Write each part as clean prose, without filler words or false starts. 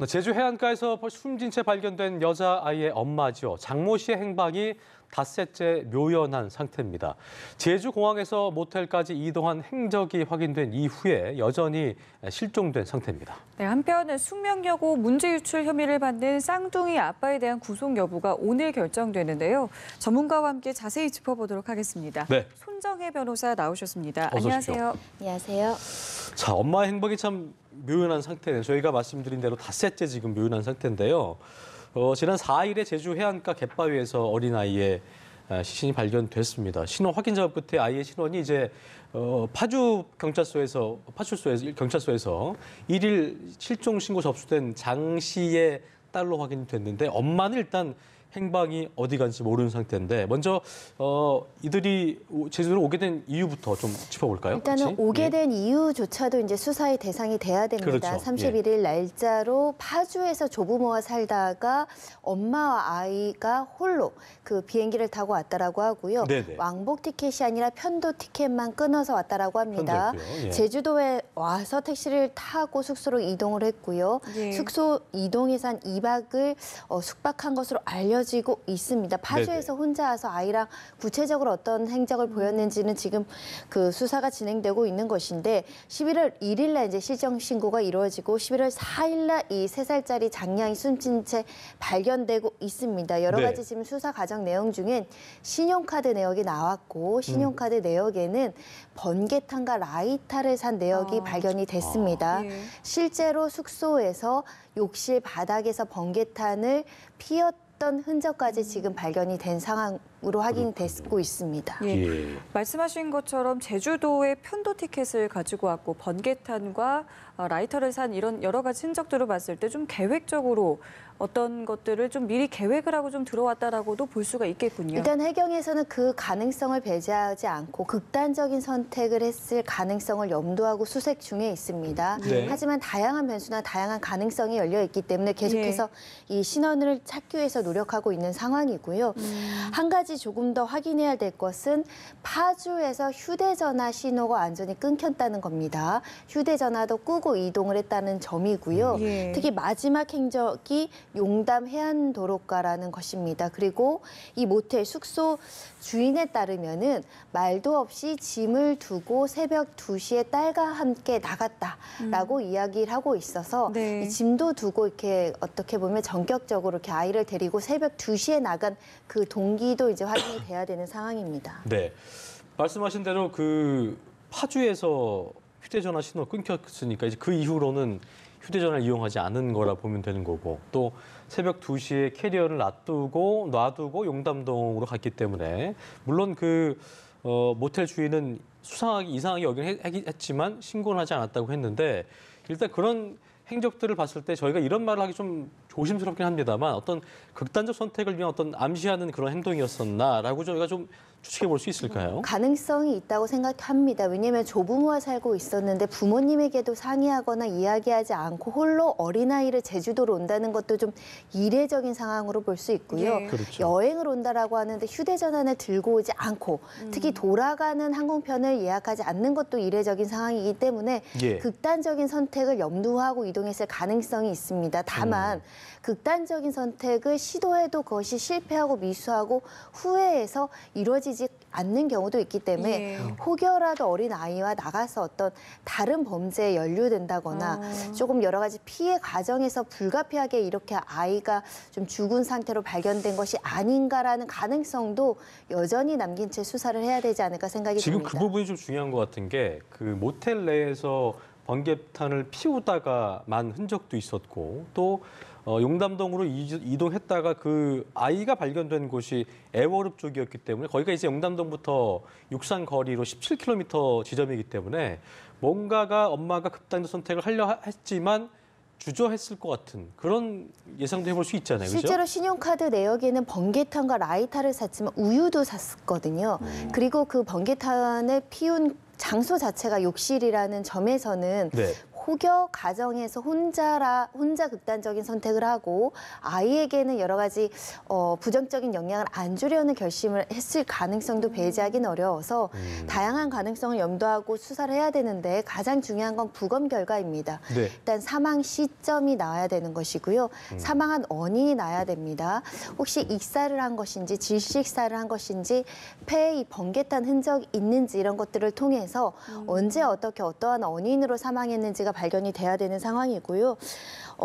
제주 해안가에서 숨진 채 발견된 여자아이의 엄마죠. 장모 씨의 행방이 닷새째 묘연한 상태입니다. 제주공항에서 모텔까지 이동한 행적이 확인된 이후에 여전히 실종된 상태입니다. 네, 한편 숙명여고 문제 유출 혐의를 받는 쌍둥이 아빠에 대한 구속 여부가 오늘 결정되는데요. 전문가와 함께 자세히 짚어보도록 하겠습니다. 네. 손정혜 변호사 나오셨습니다. 어서 오십시오. 안녕하세요. 안녕하세요. 자, 엄마의 행방이 참 묘연한 상태네요. 저희가 말씀드린 대로 닷새째 지금 묘연한 상태인데요. 지난 4일에 제주 해안가 갯바위에서 어린아이의 시신이 발견됐습니다. 신원 확인 작업 끝에 아이의 신원이 이제 파주소에서 1일 실종 신고 접수된 장 씨의 딸로 확인됐는데 엄마는 일단 행방이 어디 간지 모르는 상태인데 먼저 이들이 제주도로 오게 된 이유부터 좀 짚어볼까요? 일단은 같이? 오게 된 이유조차도 이제 수사의 대상이 돼야 됩니다. 그렇죠. 31일 날짜로 파주에서 조부모와 살다가 엄마와 아이가 홀로 그 비행기를 타고 왔다라고 하고요. 네네. 왕복 티켓이 아니라 편도 티켓만 끊어서 왔다라고 합니다. 편도였고요. 예. 제주도에 와서 택시를 타고 숙소로 이동을 했고요. 예. 숙소 이동해서 한 2박을 숙박한 것으로 알려지고 있습니다. 파주에서 혼자 와서 아이랑 구체적으로 어떤 행적을 보였는지는 지금 그 수사가 진행되고 있는 것인데 11월 1일 날 이제 실종 신고가 이루어지고 11월 4일 날 이 3살짜리 장량이 숨진 채 발견되고 있습니다. 여러 가지 지금 수사 과정 내용 중엔 신용카드 내역이 나왔고 신용카드 내역에는 번개탄과 라이터를 산 내역이 발견이 됐습니다. 예. 실제로 숙소에서 욕실 바닥에서 번개탄을 피웠던 흔적까지 지금 발견이 된 상황으로 확인되고 있습니다. 예. 예. 말씀하신 것처럼 제주도에 편도 티켓을 가지고 왔고 번개탄과 라이터를 산 이런 여러 가지 흔적들을 봤을 때 좀 계획적으로 어떤 것들을 좀 미리 계획을 하고 좀 들어왔다라고도 볼 수가 있겠군요. 일단 해경에서는 그 가능성을 배제하지 않고 극단적인 선택을 했을 가능성을 염두하고 수색 중에 있습니다. 네. 하지만 다양한 변수나 다양한 가능성이 열려 있기 때문에 계속해서 이 신원을 찾기 위해서 노력하고 있는 상황이고요. 한 가지 조금 더 확인해야 될 것은 파주에서 휴대전화 신호가 완전히 끊겼다는 겁니다. 휴대전화도 끄고 이동을 했다는 점이고요. 예. 특히 마지막 행적이 용담 해안도로가라는 것입니다. 그리고 이 모텔 숙소 주인에 따르면은 말도 없이 짐을 두고 새벽 2시에 딸과 함께 나갔다라고 이야기를 하고 있어서 네. 이 짐도 두고 이렇게 어떻게 보면 전격적으로 이렇게 아이를 데리고 새벽 2시에 나간 그 동기도 이제 확인이 돼야 되는 상황입니다. 네, 말씀하신 대로 그 파주에서 휴대전화 신호 끊겼으니까 이제 그 이후로는 휴대전화를 이용하지 않은 거라 보면 되는 거고 또 새벽 2시에 캐리어를 놔두고 용담동으로 갔기 때문에 물론 그 모텔 주인은 이상하게 여긴 했지만 신고는 하지 않았다고 했는데 일단 그런 행적들을 봤을 때 저희가 이런 말을 하기 좀 조심스럽긴 합니다만 어떤 극단적 선택을 위한 어떤 암시하는 그런 행동이었었나라고 저희가 좀 추측해 볼 수 있을까요? 가능성이 있다고 생각합니다. 왜냐하면 조부모와 살고 있었는데 부모님에게도 상의하거나 이야기하지 않고 홀로 어린아이를 제주도로 온다는 것도 좀 이례적인 상황으로 볼 수 있고요. 예. 그렇죠. 여행을 온다라고 하는데 휴대전화를 들고 오지 않고 특히 돌아가는 항공편을 예약하지 않는 것도 이례적인 상황이기 때문에 예. 극단적인 선택을 염두하고 이동했을 가능성이 있습니다. 다만 극단적인 선택을 시도해도 그것이 실패하고 미수하고 후회해서 이루어지지 않는 경우도 있기 때문에 예. 혹여라도 어린 아이와 나가서 어떤 다른 범죄에 연루된다거나 조금 여러 가지 피해 과정에서 불가피하게 이렇게 아이가 좀 죽은 상태로 발견된 것이 아닌가라는 가능성도 여전히 남긴 채 수사를 해야 되지 않을까 생각이 지금 듭니다. 그 부분이 좀 중요한 것 같은 게 그 모텔 내에서 번개탄을 피우다가 만 흔적도 있었고 또 용담동으로 이동했다가 그 아이가 발견된 곳이 애월읍 쪽이었기 때문에 거기가 이제 용담동부터 육상 거리로 17km 지점이기 때문에 뭔가가 엄마가 극단적 선택을 하려 했지만 주저했을 것 같은 그런 예상도 해볼 수 있잖아요. 그렇죠? 실제로 신용카드 내역에는 번개탄과 라이터를 샀지만 우유도 샀거든요. 그리고 그 번개탄을 피운 장소 자체가 욕실이라는 점에서는 네. 혹여 가정에서 혼자 극단적인 선택을 하고 아이에게는 여러 가지 부정적인 영향을 안 주려는 결심을 했을 가능성도 배제하기는 어려워서 다양한 가능성을 염두하고 수사를 해야 되는데 가장 중요한 건 부검 결과입니다. 네. 일단 사망 시점이 나와야 되는 것이고요. 사망한 원인이 나야 됩니다. 혹시 익사를 한 것인지 질식사를 한 것인지 폐에 번개탄 흔적이 있는지 이런 것들을 통해서 언제 어떻게 어떠한 원인으로 사망했는지가 발견이 돼야 되는 상황이고요.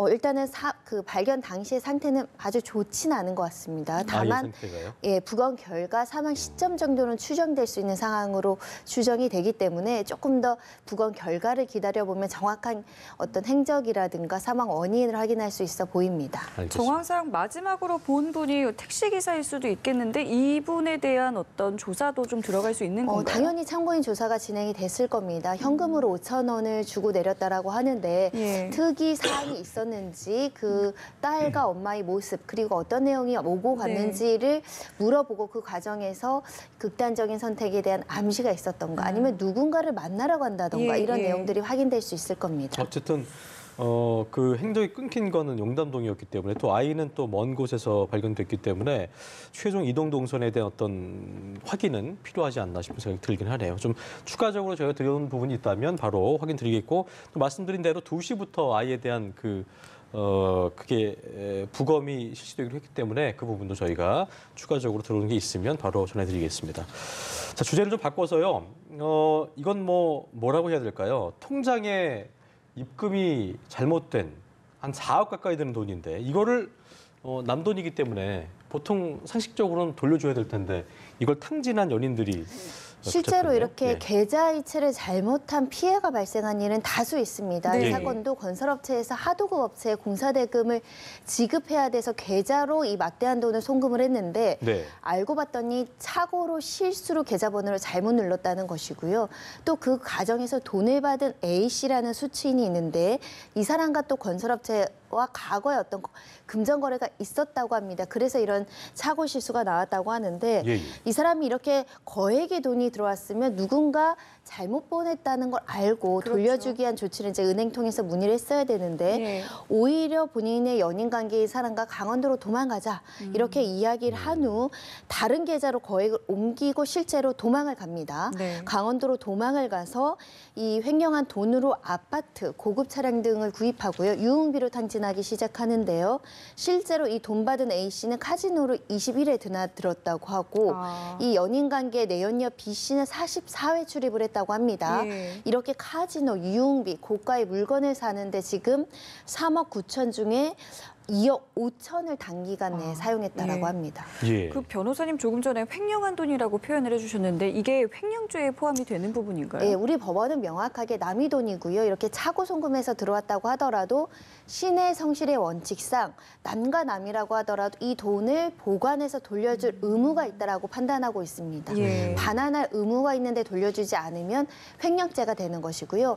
일단은 그 발견 당시의 상태는 아주 좋지는 않은 것 같습니다. 다만 상태가요? 예, 부검 결과 사망 시점 정도는 추정될 수 있는 상황으로 추정이 되기 때문에 조금 더 부검 결과를 기다려보면 정확한 어떤 행적이라든가 사망 원인을 확인할 수 있어 보입니다. 알겠습니다. 정황상 마지막으로 본 분이 택시기사일 수도 있겠는데 이분에 대한 어떤 조사도 좀 들어갈 수 있는 건가요? 당연히 참고인 조사가 진행이 됐을 겁니다. 현금으로 5,000원을 주고 내렸다라고 하는데 예. 특이 사항이 있었는지 그 딸과 엄마의 모습 그리고 어떤 내용이 오고 갔는지를 물어보고 그 과정에서 극단적인 선택에 대한 암시가 있었던가 아니면 누군가를 만나러 간다던가 이런 내용들이 확인될 수 있을 겁니다. 어쨌든 그 행적이 끊긴 거는 용담동이었기 때문에 또 아이는 또 먼 곳에서 발견됐기 때문에 최종 이동 동선에 대한 어떤 확인은 필요하지 않나 싶은 생각이 들긴 하네요. 좀 추가적으로 저희가 드려온 부분이 있다면 바로 확인 드리겠고 또 말씀드린 대로 2시부터 아이에 대한 그게 부검이 실시되기로 했기 때문에 그 부분도 저희가 추가적으로 들어오는 게 있으면 바로 전해드리겠습니다. 자, 주제를 좀 바꿔서요. 이건 뭐라고 해야 될까요? 통장에 입금이 잘못된 한 4억 가까이 되는 돈인데 이거를 남돈이기 때문에 보통 상식적으로는 돌려줘야 될 텐데 이걸 탕진한 연인들이 실제로 붙였군요. 이렇게 예. 계좌이체를 잘못한 피해가 발생한 일은 다수 있습니다. 네. 이 사건도 건설업체에서 하도급 업체에 공사대금을 지급해야 돼서 계좌로 이 막대한 돈을 송금을 했는데 네. 알고 봤더니 착오로 실수로 계좌번호를 잘못 눌렀다는 것이고요. 또 그 과정에서 돈을 받은 A씨라는 수취인이 있는데 이 사람과 또 건설업체와 과거에 어떤 금전 거래가 있었다고 합니다. 그래서 이런 착오 실수가 나왔다고 하는데 예. 이 사람이 이렇게 거액의 돈이 들어왔으면 누군가 잘못 보냈다는 걸 알고 그렇죠. 돌려주기 위한 조치를 이제 은행 통해서 문의를 했어야 되는데 네. 오히려 본인의 연인 관계의 사람과 강원도로 도망가자 이렇게 이야기를 한 후 다른 계좌로 거액을 옮기고 실제로 도망을 갑니다. 네. 강원도로 도망을 가서 이 횡령한 돈으로 아파트, 고급 차량 등을 구입하고요. 유흥비로 탕진하기 시작하는데요. 실제로 이 돈 받은 A씨는 카지노로 21회 드나들었다고 하고 이 연인 관계 내연녀 B씨는 44회 출입을 했다고 합니다. 예. 이렇게 카지노, 유흥비, 고가의 물건을 사는데 지금 3억 9천 중에 2억 5천을 단기간 내에 사용했다라고 예. 합니다. 예. 그 변호사님 조금 전에 횡령한 돈이라고 표현을 해주셨는데 이게 횡령죄에 포함이 되는 부분인가요? 네, 우리 법원은 명확하게 남의 돈이고요. 이렇게 차고 송금해서 들어왔다고 하더라도 신의 성실의 원칙상 남과 남이라고 하더라도 이 돈을 보관해서 돌려줄 의무가 있다라고 판단하고 있습니다. 예. 반환할 의무가 있는데 돌려주지 않으면 횡령죄가 되는 것이고요.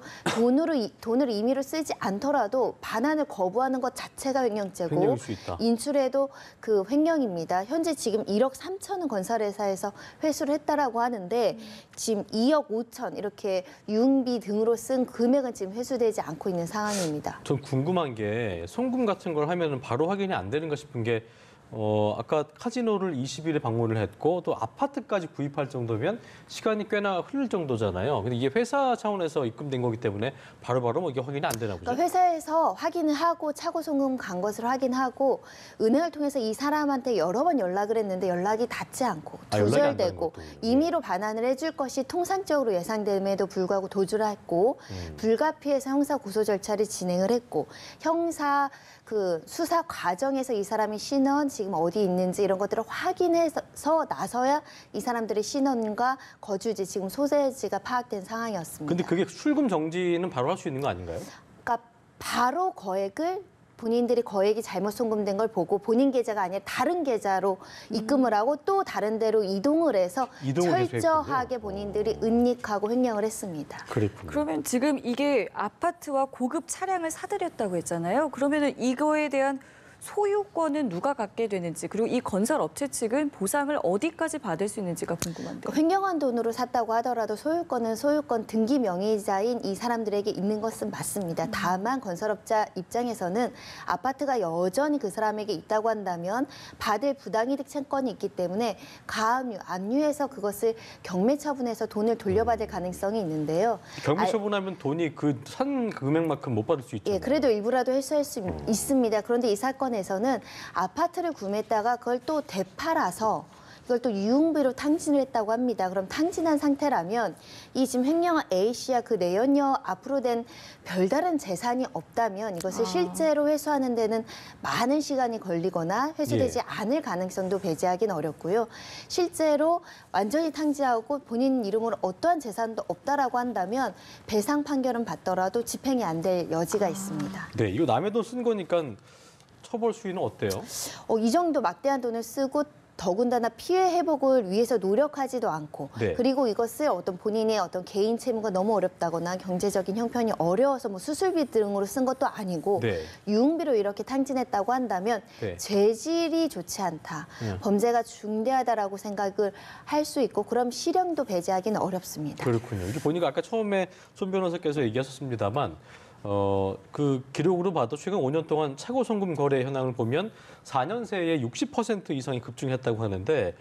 돈을 임의로 쓰지 않더라도 반환을 거부하는 것 자체가 횡령죄고 횡령일 수 있다. 인출에도 그 횡령입니다. 현재 지금 1억 3천은 건설회사에서 회수를 했다라고 하는데 지금 2억 5천 이렇게 유흥비 등으로 쓴 금액은 지금 회수되지 않고 있는 상황입니다. 전 궁금한 게 송금 같은 걸 하면은 바로 확인이 안 되는가 싶은 게 아까 카지노를 20일에 방문을 했고 또 아파트까지 구입할 정도면 시간이 꽤나 흐를 정도잖아요. 근데 이게 회사 차원에서 입금된 거기 때문에 바로바로 뭐 이게 확인이 안 되나 보죠. 그러니까 회사에서 확인을 하고 차고 송금 간 것을 확인하고 은행을 통해서 이 사람한테 여러 번 연락을 했는데 연락이 닿지 않고 연락이 안 닿는 두절되고 것도. 임의로 반환을 해줄 것이 통상적으로 예상됨에도 불구하고 도주를 했고 불가피해서 형사 고소 절차를 진행을 했고 형사 그 수사 과정에서 이 사람이 신원 지금 어디 있는지 이런 것들을 확인해서 나서야 이 사람들의 신원과 거주지 지금 소재지가 파악된 상황이었습니다. 근데 그게 출금 정지는 바로 할 수 있는 거 아닌가요? 그러니까 바로 거액을 본인들이 거액이 잘못 송금된 걸 보고 본인 계좌가 아니라 다른 계좌로 입금을 하고 또 다른 데로 이동을 해서 이동을 철저하게 계속 본인들이 은닉하고 횡령을 했습니다. 그랬군요. 그러면 지금 이게 아파트와 고급 차량을 사들였다고 했잖아요. 그러면은 이거에 대한 소유권은 누가 갖게 되는지 그리고 이 건설 업체 측은 보상을 어디까지 받을 수 있는지가 궁금한데요. 횡령한 돈으로 샀다고 하더라도 소유권은 소유권 등기 명의자인 이 사람들에게 있는 것은 맞습니다. 다만 건설업자 입장에서는 아파트가 여전히 그 사람에게 있다고 한다면 받을 부당이득 채권이 있기 때문에 가압류, 압류해서 그것을 경매 처분해서 돈을 돌려받을 가능성이 있는데요. 경매 처분하면 돈이 그 산 금액만큼 못 받을 수 있죠. 예, 그래도 일부라도 회수할 수 있습니다. 그런데 이 사건에서는 아파트를 구매했다가 그걸 또 되팔아서 이걸 또 유흥비로 탕진을 했다고 합니다. 그럼 탕진한 상태라면 이 지금 횡령한 A씨와 그 내연녀 앞으로 된 별다른 재산이 없다면 이것을 실제로 회수하는 데는 많은 시간이 걸리거나 회수되지 않을 가능성도 배제하기는 어렵고요. 실제로 완전히 탕진하고 본인 이름으로 어떠한 재산도 없다라고 한다면 배상 판결은 받더라도 집행이 안 될 여지가 있습니다. 네, 이거 남의 돈 쓴 거니까 처벌 수위는 어때요? 이 정도 막대한 돈을 쓰고 더군다나 피해 회복을 위해서 노력하지도 않고 네. 그리고 이것을 어떤 본인의 어떤 개인 채무가 너무 어렵다거나 경제적인 형편이 어려워서 뭐 수술비 등으로 쓴 것도 아니고 네. 유흥비로 이렇게 탕진했다고 한다면 네. 죄질이 좋지 않다. 범죄가 중대하다라고 생각을 할 수 있고 그럼 실형도 배제하기는 어렵습니다. 그렇군요. 이게 보니까 아까 처음에 손 변호사께서 얘기하셨습니다만 그 기록으로 봐도 최근 5년 동안 차고 송금 거래 현황을 보면 4년 새에 60% 이상이 급증했다고 하는데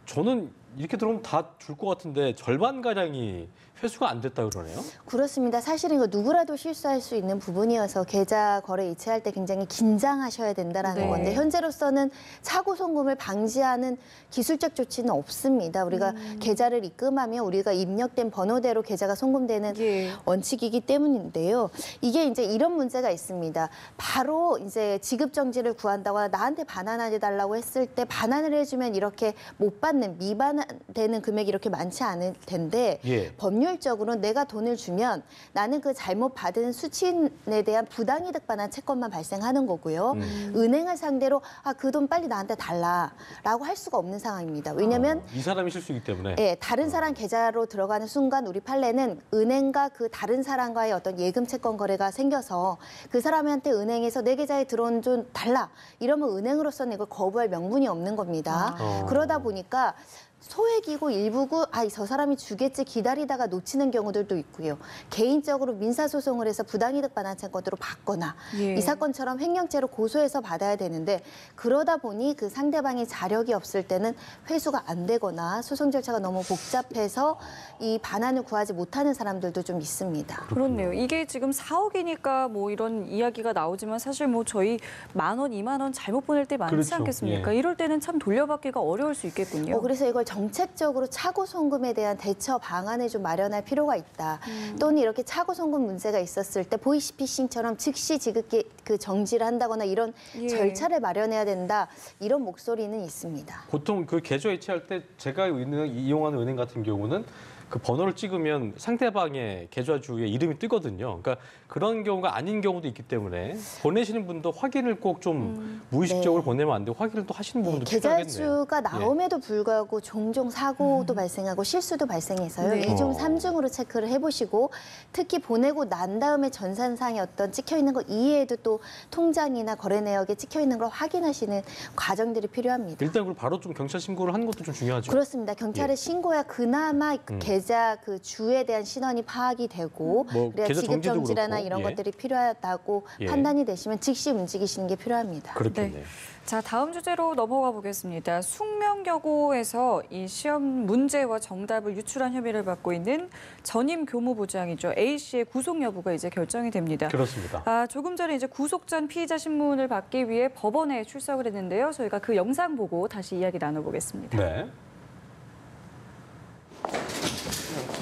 저는 이렇게 들어오면 다 줄 것 같은데 절반가량이 회수가 안 됐다 그러네요. 그렇습니다. 사실은 이거 누구라도 실수할 수 있는 부분이어서 계좌 거래 이체할 때 굉장히 긴장하셔야 된다라는 네. 건데 현재로서는 차고 송금을 방지하는 기술적 조치는 없습니다. 우리가 계좌를 입금하면 우리가 입력된 번호대로 계좌가 송금되는 예. 원칙이기 때문인데요. 이게 이제 이런 문제가 있습니다. 바로 이제 지급 정지를 구한다거나 나한테 반환해 달라고 했을 때 반환을 해주면 이렇게 못 받는 미반환되는 금액이 이렇게 많지 않을 텐데 예. 법률적으로 내가 돈을 주면 나는 그 잘못 받은 수취인에 대한 부당이득 반환 채권만 발생하는 거고요. 은행을 상대로 그 돈 빨리 나한테 달라라고 할 수가 없는 상황입니다. 왜냐하면 이 사람이 실수이기 때문에. 예, 다른 사람 계좌로 들어가는 순간 우리 판례는 은행과 그 다른 사람과의 어떤 예금 채권 거래가 생겨서 그 사람한테 은행에서 내 계좌에 들어온 돈 달라 이러면 은행으로서는 이걸 거부할 명분이 없는 겁니다. 그러다 보니까 소액이고 일부고 저 사람이 주겠지 기다리다가 놓치는 경우들도 있고요. 개인적으로 민사소송을 해서 부당이득 반환 채권으로 받거나 예. 이 사건처럼 횡령죄로 고소해서 받아야 되는데 그러다 보니 그 상대방이 자력이 없을 때는 회수가 안 되거나 소송 절차가 너무 복잡해서 이 반환을 구하지 못하는 사람들도 좀 있습니다. 그렇네요. 이게 지금 4억이니까 뭐 이런 이야기가 나오지만 사실 뭐 저희 10,000원, 20,000원 잘못 보낼 때 많지 그렇죠. 않겠습니까? 예. 이럴 때는 참 돌려받기가 어려울 수 있겠군요. 그래서 이걸 정책적으로 차고 송금에 대한 대처 방안을 좀 마련할 필요가 있다. 또는 이렇게 차고 송금 문제가 있었을 때 보이스피싱처럼 즉시 지급기 그 정지를 한다거나 이런 예. 절차를 마련해야 된다. 이런 목소리는 있습니다. 보통 그 계좌 이체할 때 제가 이용하는 은행 같은 경우는 그 번호를 찍으면 상대방의 계좌주의 이름이 뜨거든요. 그러니까 그런 경우가 아닌 경우도 있기 때문에 보내시는 분도 확인을 꼭 좀 무의식적으로 보내면 안 되고 확인을 또 하시는 부분도 필요하겠네요. 계좌주가 나옴에도 불구하고 종종 사고도 발생하고 실수도 발생해서요. 네. 2중, 3중으로 체크를 해보시고 특히 보내고 난 다음에 전산상에 어떤 찍혀있는 거 이외에도 또 통장이나 거래 내역에 찍혀있는 걸 확인하시는 과정들이 필요합니다. 일단 그걸 바로 좀 경찰 신고를 하는 것도 좀 중요하죠. 그렇습니다. 경찰에 예. 신고야 그나마 계좌 그 주에 대한 신원이 파악이 되고 뭐 그래야 계좌 지급 정지도 정지라나 그렇고, 이런 예. 것들이 필요하다고 예. 판단이 되시면 즉시 움직이시는 게 필요합니다. 그렇겠네요. 자, 다음 주제로 넘어가 보겠습니다. 숙명여고에서 이 시험 문제와 정답을 유출한 혐의를 받고 있는 전임 교무부장이죠. A씨의 구속 여부가 이제 결정이 됩니다. 그렇습니다. 조금 전에 이제 구속 전 피의자 신문을 받기 위해 법원에 출석을 했는데요. 저희가 그 영상 보고 다시 이야기 나눠보겠습니다. 네.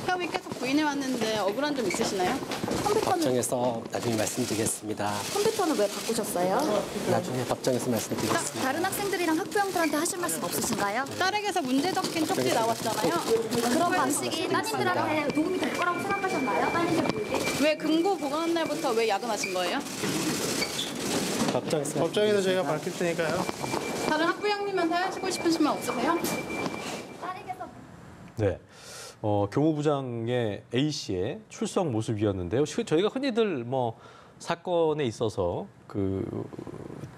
혐의 계속 부인해 왔는데 억울한 점 있으시나요? 법정에서 나중에 말씀드리겠습니다. 컴퓨터는 왜 바꾸셨어요? 나중에 법정에서 말씀드리겠습니다. 다른 학생들이랑 학부형들한테 하실 말씀 없으신가요? 딸에게서 문제 적힌 쪽지 나왔잖아요. 그런 방식이 따님들한테 도움이 될 거라고 생각하셨나요? 따님들에게? 왜 금고 보관 날부터 왜 야근하신 거예요? 법정에서 저희가 밝힐 테니까요. 다른 학부형님한테 하시고 싶으신 말 없으세요? 딸에게서 네. 교무부장의 A 씨의 출석 모습이었는데요. 저희가 흔히들 뭐 사건에 있어서 그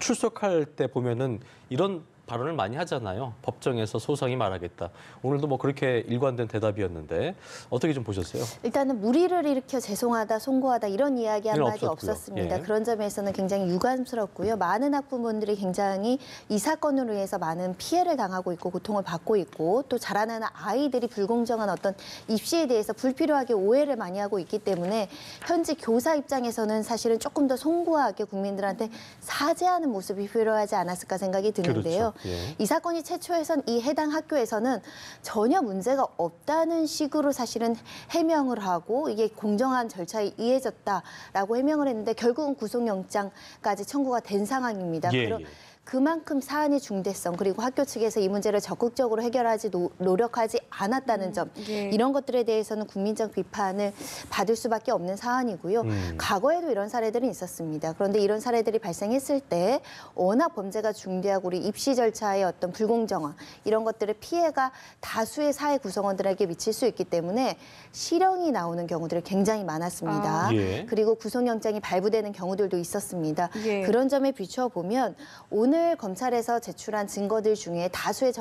출석할 때 보면은 이런 발언을 많이 하잖아요. 법정에서 소상히 말하겠다. 오늘도 뭐 그렇게 일관된 대답이었는데 어떻게 좀 보셨어요? 일단은 무리를 일으켜 죄송하다, 송구하다 이런 이야기 한마디 없었고요. 없었습니다. 예. 그런 점에서는 굉장히 유감스럽고요. 많은 학부모들이 굉장히 이 사건으로 인해서 많은 피해를 당하고 있고 고통을 받고 있고 또 자라나는 아이들이 불공정한 어떤 입시에 대해서 불필요하게 오해를 많이 하고 있기 때문에 현지 교사 입장에서는 사실은 조금 더 송구하게 국민들한테 사죄하는 모습이 필요하지 않았을까 생각이 드는데요. 그렇죠. 예. 이 사건이 최초에선 이 해당 학교에서는 전혀 문제가 없다는 식으로 사실은 해명을 하고 이게 공정한 절차에 의해졌다라고 해명을 했는데 결국은 구속영장까지 청구가 된 상황입니다. 예. 그만큼 사안의 중대성 그리고 학교 측에서 이 문제를 적극적으로 해결하지 노력하지 않았다는 점 예. 이런 것들에 대해서는 국민적 비판을 받을 수밖에 없는 사안이고요. 과거에도 이런 사례들은 있었습니다. 그런데 이런 사례들이 발생했을 때 워낙 범죄가 중대하고 우리 입시 절차의 어떤 불공정함 이런 것들의 피해가 다수의 사회 구성원들에게 미칠 수 있기 때문에 실형이 나오는 경우들이 굉장히 많았습니다. 예. 그리고 구속영장이 발부되는 경우들도 있었습니다. 예. 그런 점에 비춰보면 오늘 검찰에서 제출한 증거들 중에 다수의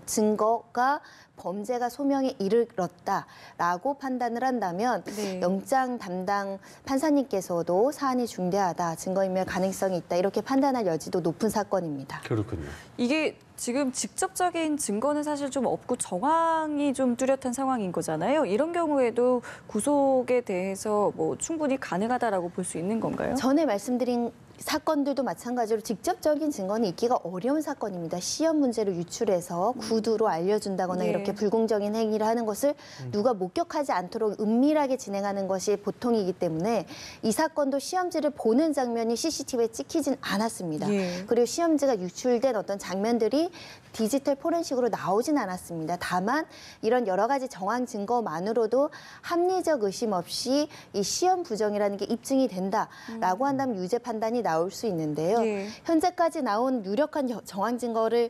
증거가 범죄가 소명에 이르렀다라고 판단을 한다면 네. 영장 담당 판사님께서도 사안이 중대하다, 증거인멸 가능성이 있다 이렇게 판단할 여지도 높은 사건입니다. 그렇군요. 이게 지금 직접적인 증거는 사실 좀 없고 정황이 좀 뚜렷한 상황인 거잖아요. 이런 경우에도 구속에 대해서 뭐 충분히 가능하다라고 볼 수 있는 건가요? 전에 말씀드린 사건들도 마찬가지로 직접적인 증거는 있기가 어려운 사건입니다. 시험 문제를 유출해서 구두로 알려준다거나 예. 이렇게 불공정인 행위를 하는 것을 누가 목격하지 않도록 은밀하게 진행하는 것이 보통이기 때문에 이 사건도 시험지를 보는 장면이 CCTV에 찍히진 않았습니다. 예. 그리고 시험지가 유출된 어떤 장면들이 디지털 포렌식으로 나오진 않았습니다. 다만 이런 여러 가지 정황 증거만으로도 합리적 의심 없이 이 시험 부정이라는 게 입증이 된다라고 한다면 유죄 판단이 나올 수 있는데요. 예. 현재까지 나온 유력한 정황 증거를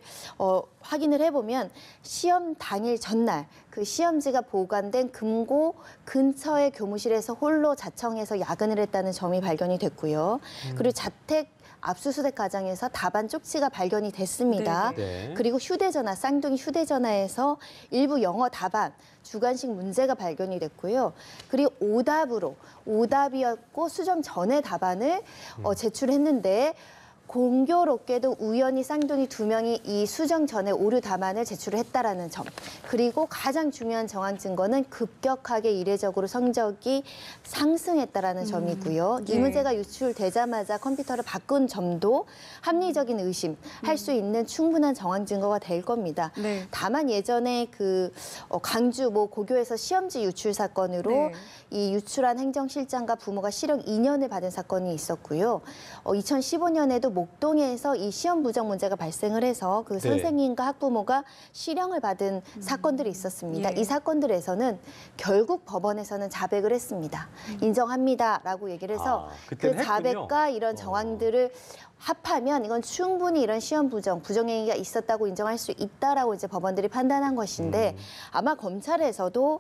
확인을 해보면 시험 당일 전날 그 시험지가 보관된 금고 근처의 교무실에서 홀로 자청해서 야근을 했다는 점이 발견이 됐고요. 그리고 자택 압수수색 과정에서 답안 쪽지가 발견이 됐습니다. 네. 그리고 휴대전화, 쌍둥이 휴대전화에서 일부 영어 답안, 주관식 문제가 발견이 됐고요. 그리고 오답이었고 수정 전에 답안을 제출했는데 공교롭게도 우연히 쌍둥이 2명이 이 수정 전에 오류 답안을 제출을 했다라는 점. 그리고 가장 중요한 정황 증거는 급격하게 이례적으로 성적이 상승했다라는 점이고요. 이 예. 문제가 유출되자마자 컴퓨터를 바꾼 점도 합리적인 의심할 수 있는 충분한 정황 증거가 될 겁니다. 네. 다만 예전에 그 광주 모 고교에서 시험지 유출 사건으로 네. 이 유출한 행정실장과 부모가 실형 2년을 받은 사건이 있었고요. 2015년에도 목동에서 이 시험 부정 문제가 발생을 해서 그 네. 선생님과 학부모가 실형을 받은 사건들이 있었습니다. 예. 이 사건들에서는 결국 법원에서는 자백을 했습니다. 인정합니다라고 얘기를 해서 그 그때는 했군요. 자백과 이런 정황들을 합하면 이건 충분히 이런 시험 부정행위가 있었다고 인정할 수 있다라고 이제 법원들이 판단한 것인데 아마 검찰에서도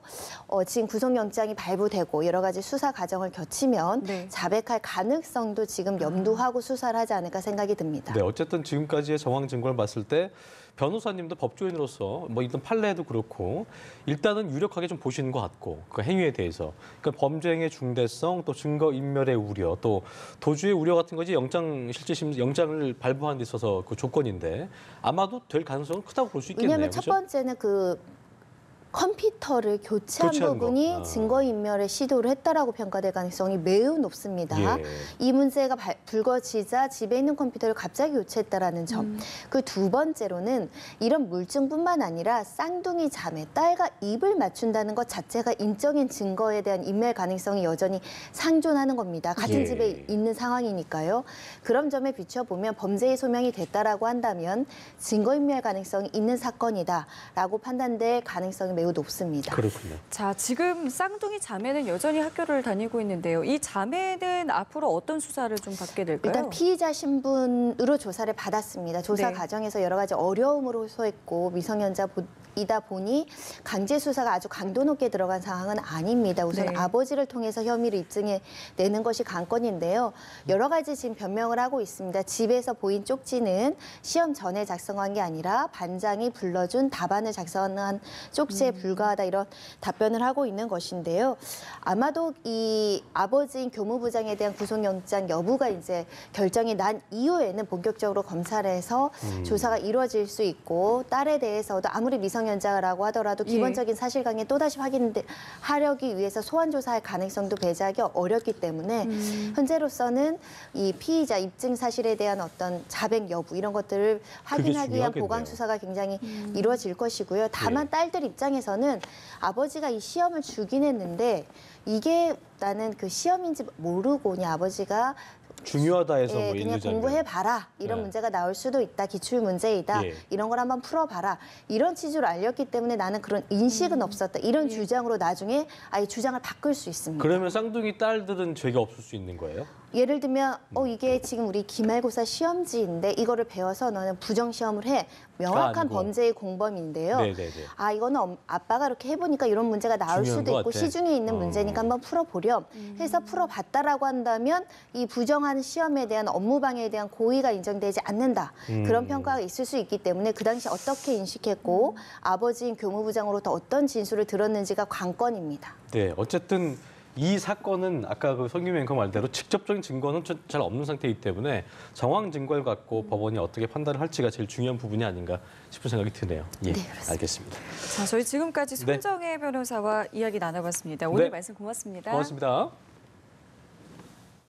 지금 구속영장이 발부되고 여러 가지 수사 과정을 거치면 네. 자백할 가능성도 지금 염두하고 수사를 하지 않을까 생각이 듭니다. 네, 어쨌든 지금까지의 정황 증거를 봤을 때 변호사님도 법조인으로서 뭐 이런 판례도 그렇고 일단은 유력하게 좀 보시는 것 같고 그 행위에 대해서 그러니까 범죄의 중대성 또 증거 인멸의 우려 또 도주의 우려 같은 것이 영장을 발부하는 데 있어서 그 조건인데 아마도 될 가능성은 크다고 볼 수 있겠네요. 왜냐하면 첫 그죠? 번째는 그 컴퓨터를 교체한 부분이 거. 증거인멸의 시도를 했다라고 평가될 가능성이 매우 높습니다. 예. 이 문제가 불거지자 집에 있는 컴퓨터를 갑자기 교체했다라는 점. 그 두 번째로는 이런 물증뿐만 아니라 쌍둥이 자매, 딸과 입을 맞춘다는 것 자체가 인적인 증거에 대한 인멸 가능성이 여전히 상존하는 겁니다. 같은 예. 집에 있는 상황이니까요. 그런 점에 비춰보면 범죄의 소명이 됐다라고 한다면 증거인멸 가능성이 있는 사건이다라고 판단될 가능성이 매우 높습니다. 그렇군요. 자, 지금 쌍둥이 자매는 여전히 학교를 다니고 있는데요. 이 자매는 앞으로 어떤 수사를 좀 받게 될까요? 일단 피의자 신분으로 조사를 받았습니다. 조사 네. 과정에서 여러 가지 어려움으로 호소했고 미성년자이다 보니 강제 수사가 아주 강도 높게 들어간 상황은 아닙니다. 우선 네. 아버지를 통해서 혐의를 입증해 내는 것이 관건인데요. 여러 가지 지금 변명을 하고 있습니다. 집에서 보인 쪽지는 시험 전에 작성한 게 아니라 반장이 불러준 답안을 작성한 쪽지에 불과하다 이런 답변을 하고 있는 것인데요. 아마도 이 아버지인 교무부장에 대한 구속영장 여부가 이제 결정이 난 이후에는 본격적으로 검찰에서 조사가 이루어질 수 있고 딸에 대해서도 아무리 미성년자라고 하더라도 예. 기본적인 사실관계 또다시 확인하려기 위해서 소환 조사할 가능성도 배제하기 어렵기 때문에 현재로서는 이 피의자 입증 사실에 대한 어떤 자백 여부 이런 것들을 확인하기 위한 중요하겠네요. 보강 수사가 굉장히 이루어질 것이고요. 다만 예. 딸들 입장에서는 아버지가 이 시험을 주긴 했는데 이게 나는 그 시험인지 모르고 그냥 아버지가 중요하다 해서 뭐 그냥 인도자면. 공부해봐라. 이런 네. 문제가 나올 수도 있다. 기출 문제이다. 예. 이런 걸 한번 풀어봐라. 이런 취지로 알렸기 때문에 나는 그런 인식은 없었다. 이런 주장으로 나중에 아예 주장을 바꿀 수 있습니다. 그러면 쌍둥이 딸들은 죄가 없을 수 있는 거예요? 예를 들면 이게 지금 우리 기말고사 시험지인데 이거를 배워서 너는 부정시험을 해. 명확한 아니고. 범죄의 공범인데요. 네네네. 이거는 아빠가 이렇게 해보니까 이런 문제가 나올 중요한 수도 것 있고 같아. 시중에 있는 문제니까 한번 풀어보렴 해서 풀어봤다라고 한다면 이 부정한 시험에 대한 업무방해에 대한 고의가 인정되지 않는다. 그런 평가가 있을 수 있기 때문에 그 당시 어떻게 인식했고 아버지인 교무부장으로부터 어떤 진술을 들었는지가 관건입니다. 네, 어쨌든 이 사건은 아까 그 성규 앵커 말대로 직접적인 증거는 잘 없는 상태이기 때문에 정황 증거를 갖고 법원이 어떻게 판단을 할지가 제일 중요한 부분이 아닌가 싶은 생각이 드네요. 예, 네, 그렇습니다. 알겠습니다. 자, 저희 지금까지 네. 손정혜 변호사와 이야기 나눠봤습니다. 오늘 네. 말씀 고맙습니다. 고맙습니다.